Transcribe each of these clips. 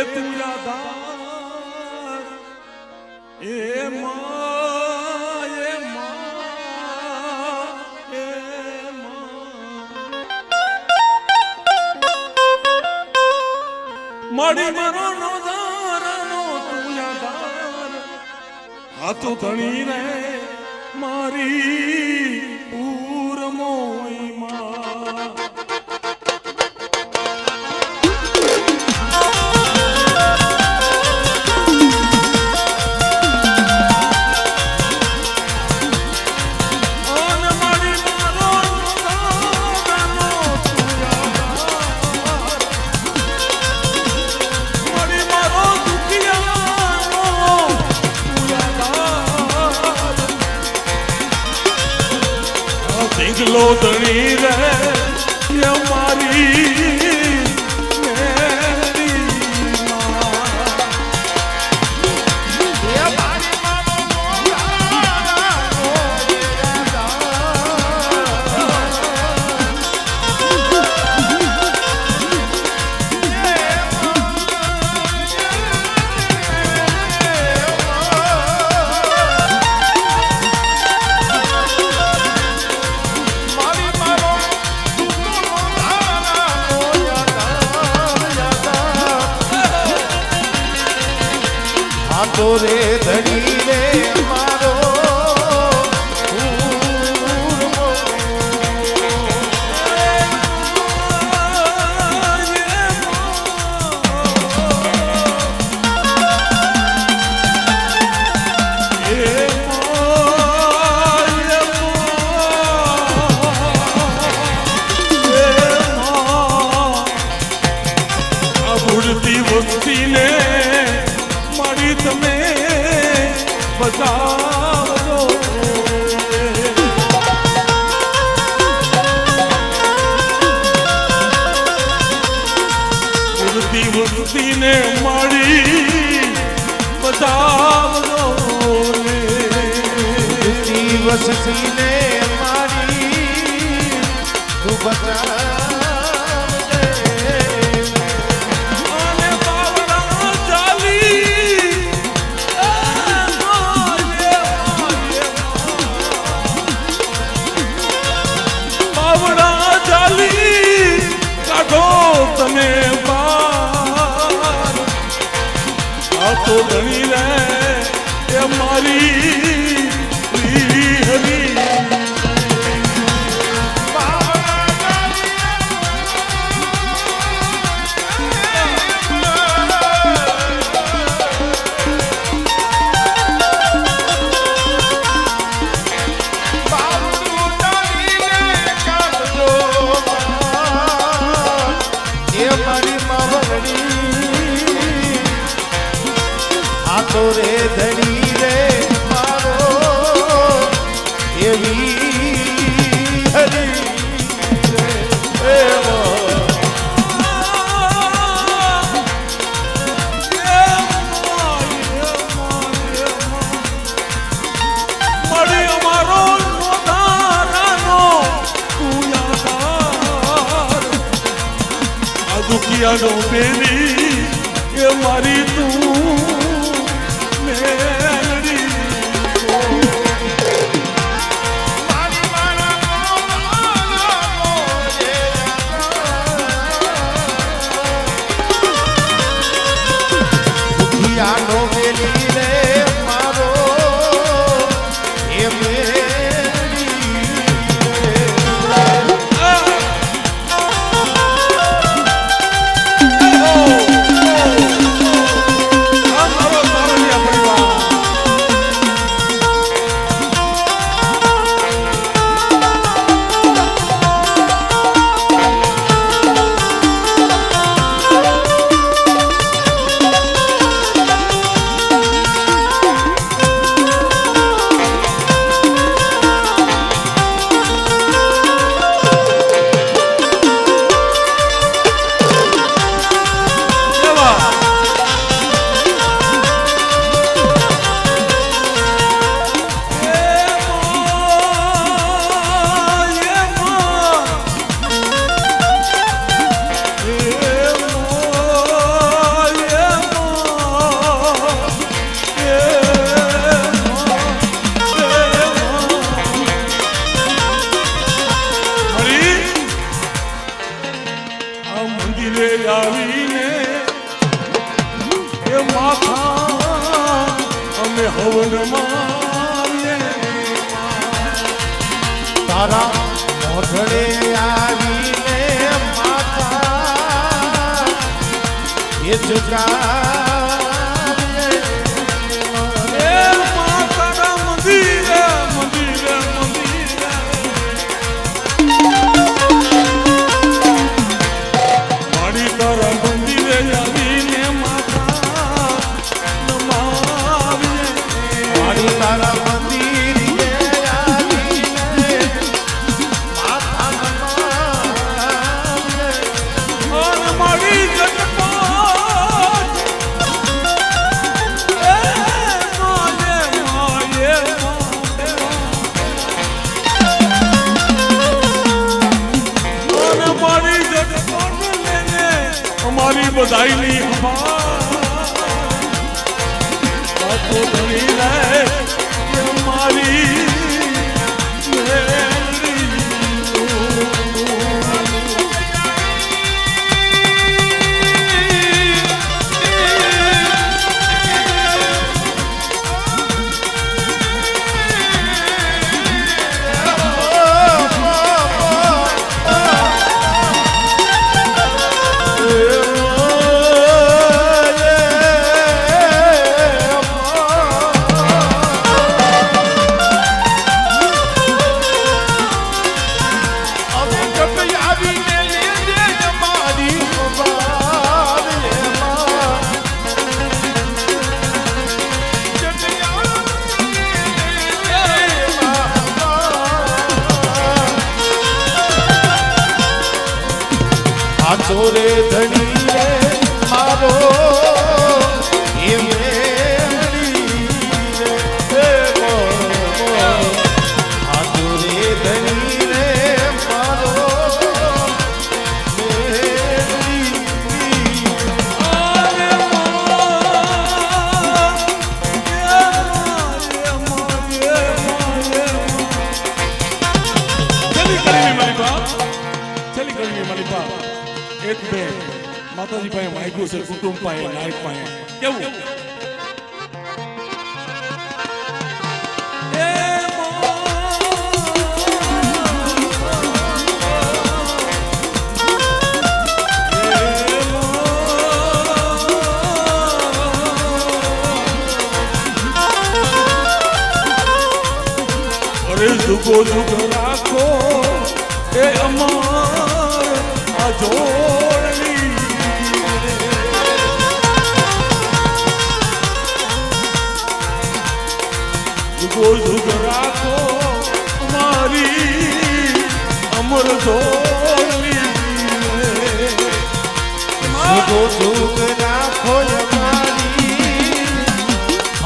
તું યાદાર એ મારી મારો નોધારનો તું યાદાર હાથો ધણી રે મારી પૂર મોઈમાં લોધણી રે મારી રે ધણી રે મારો વસ્તી ને મારી તમે બતાવજો ઉડતી વસ્તીને મારી બતાવજો ઉડતી વસ્તીને મારી તું બતાવ તમે બાર આ તો ધણી રે એ મારી હરી તો રે ધણી રે મારો એવી હરી મળી અમારો નોધારાનો તું યાદાર આ દુખિયાનો બેરી એ મારી તું આ મંદિરે આવીને એ માથા અમે હવનમાં તારા મોઢડે આવીને માથા એ ઝુકાવીએ એ માતાના મંદિરે મંદિરે મંદિરે મારી તારા મંદિરે આવીને માથા નમાવીએ મારી તારા મંદિરે આવીને માથા નમાવીએ અને મારી જગત અમારી બધાઈની હમાતો ધણી રહે કે મારી ચોરે ધણી રે મારો એ મેળી રે આ ચોરે ધણી રે મારો મેળી એક બે માતાજી પાસે માગ્યું છે કુટુંબ પાસે નાયક પાસે કેવું અરે જુગો જુગ રાખો એ અમાર આ જોડણી જુગો જુગ રાખો અમારી અમર જોડણી જુગો જુગ રાખો અમારી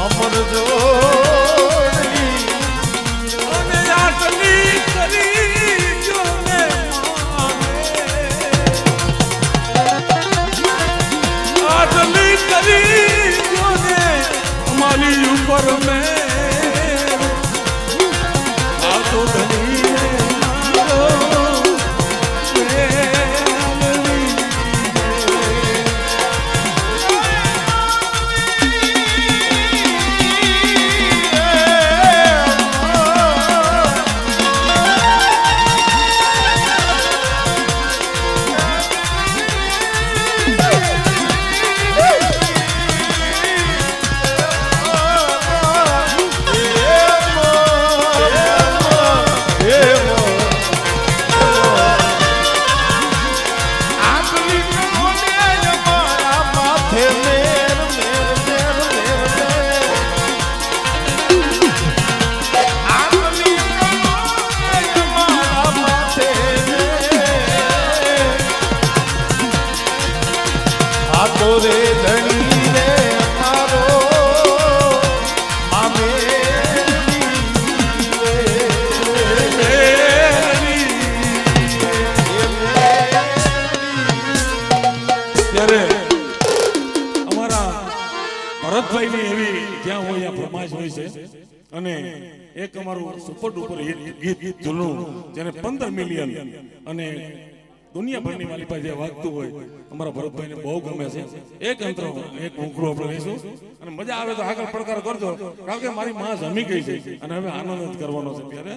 અમર જોડણી અને આટલી કરી જોને આટલી કરી જોને અમારી ઉપર મેં આ તો ધણી રે ધણી રે મારો મામેરી ત્યારે અમારા ભરતભાઈની એવી જ્યાં હોય ત્યાં ફરમાઈશ હોય છે અને એક અમારું સુપર ડુપર ગીત જૂનું જેને 15 મિલિયન અને દુનિયાભરની મારી પાસે જે વાગતું હોય અમારા ભરતભાઈને બહુ ગમે છે. એક અંતરો એક ઉંકડું આપણે લઈશું અને મજા આવે તો આગળ પડકાર કરજો, કારણ કે મારી માં જમી ગઈ છે અને હવે આનંદ જ કરવાનો છે ત્યારે